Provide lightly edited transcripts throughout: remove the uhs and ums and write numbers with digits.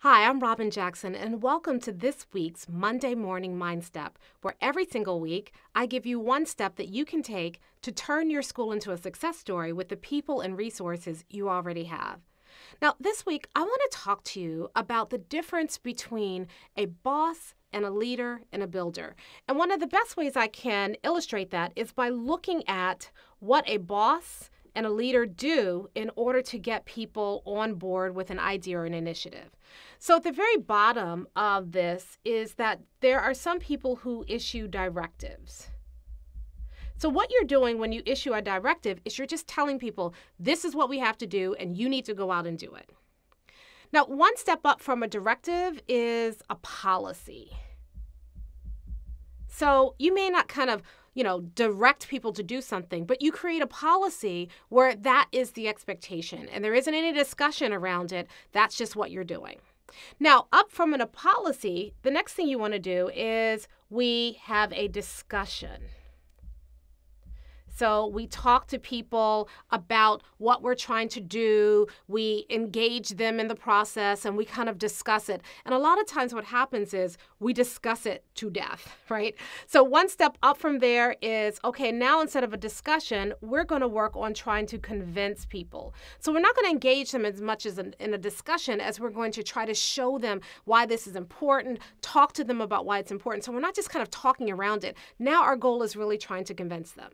Hi, I'm Robyn Jackson, and welcome to this week's Monday Morning Mindstep, where every single week I give you one step that you can take to turn your school into a success story with the people and resources you already have. Now, this week, I want to talk to you about the difference between a boss and a leader and a builder. And one of the best ways I can illustrate that is by looking at what a boss and a leader do in order to get people on board with an idea or an initiative. So at the very bottom of this is that there are some people who issue directives. So what you're doing when you issue a directive is you're just telling people, this is what we have to do, and you need to go out and do it. Now, one step up from a directive is a policy. So you may not direct people to do something, but you create a policy where that is the expectation and there isn't any discussion around it. That's just what you're doing. Now, up from a policy, the next thing you want to do is we have a discussion. So we talk to people about what we're trying to do. We engage them in the process and we kind of discuss it. And a lot of times what happens is we discuss it to death, right? So one step up from there is, okay, now instead of a discussion, we're going to work on trying to convince people. So we're not going to engage them as much as in a discussion as we're going to try to show them why this is important, talk to them about why it's important. So we're not just kind of talking around it. Now our goal is really trying to convince them.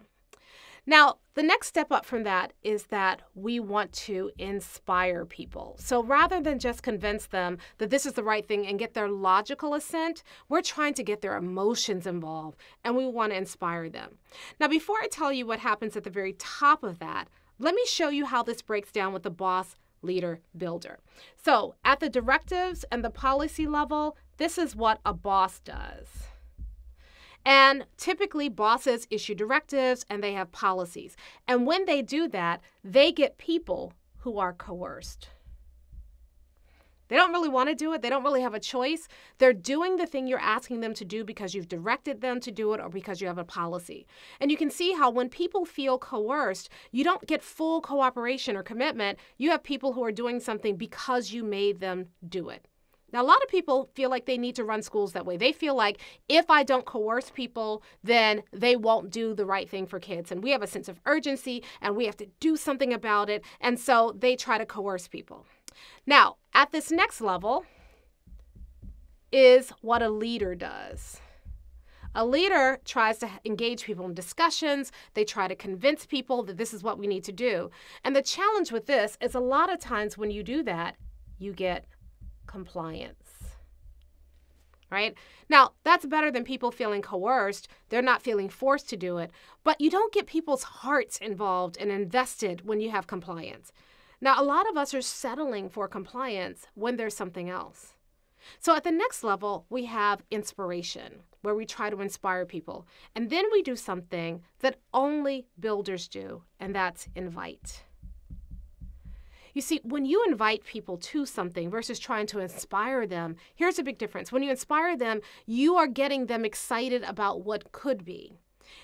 Now, the next step up from that is that we want to inspire people. So rather than just convince them that this is the right thing and get their logical assent, we're trying to get their emotions involved, and we want to inspire them. Now, before I tell you what happens at the very top of that, let me show you how this breaks down with the boss, leader, builder. So at the directives and the policy level, this is what a boss does. And typically, bosses issue directives and they have policies. And when they do that, they get people who are coerced. They don't really want to do it. They don't really have a choice. They're doing the thing you're asking them to do because you've directed them to do it or because you have a policy. And you can see how when people feel coerced, you don't get full cooperation or commitment. You have people who are doing something because you made them do it. Now, a lot of people feel like they need to run schools that way. They feel like if I don't coerce people, then they won't do the right thing for kids. And we have a sense of urgency and we have to do something about it. And so they try to coerce people. Now, at this next level is what a leader does. A leader tries to engage people in discussions. They try to convince people that this is what we need to do. And the challenge with this is a lot of times when you do that, you get compliance, right? Now, that's better than people feeling coerced. They're not feeling forced to do it, but you don't get people's hearts involved and invested when you have compliance. Now, a lot of us are settling for compliance when there's something else. So at the next level, we have inspiration, where we try to inspire people. And then we do something that only builders do, and that's invite. You see, when you invite people to something versus trying to inspire them, here's a big difference. When you inspire them, you are getting them excited about what could be.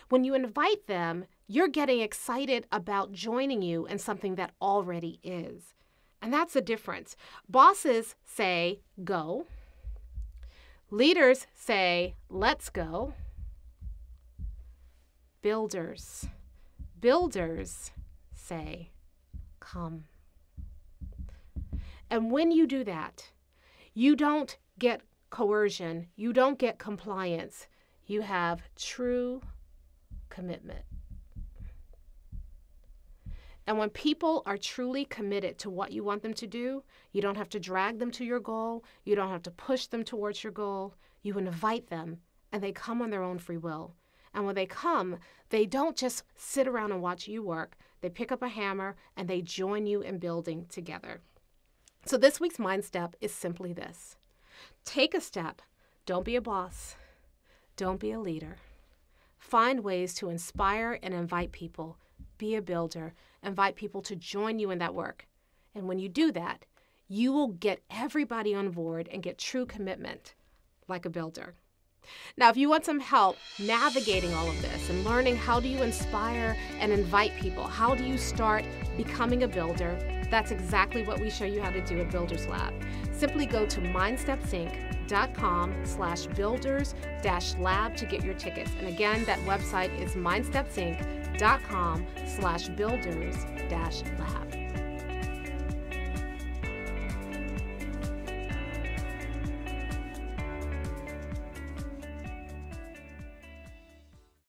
When you invite them, you're getting excited about joining you in something that already is. And that's the difference. Bosses say, go. Leaders say, let's go. Builders say, come. And when you do that, you don't get coercion, you don't get compliance, you have true commitment. And when people are truly committed to what you want them to do, you don't have to drag them to your goal, you don't have to push them towards your goal, you invite them and they come on their own free will. And when they come, they don't just sit around and watch you work, they pick up a hammer and they join you in building together. So this week's Mind Step is simply this. Take a step. Don't be a boss. Don't be a leader. Find ways to inspire and invite people. Be a builder. Invite people to join you in that work. And when you do that, you will get everybody on board and get true commitment like a builder. Now, if you want some help navigating all of this and learning how do you inspire and invite people, how do you start becoming a builder, That's exactly what we show you how to do at Builders Lab. Simply go to mindstepsinc.com/builders-lab to get your tickets. And again, that website is mindstepsinc.com/builders-lab.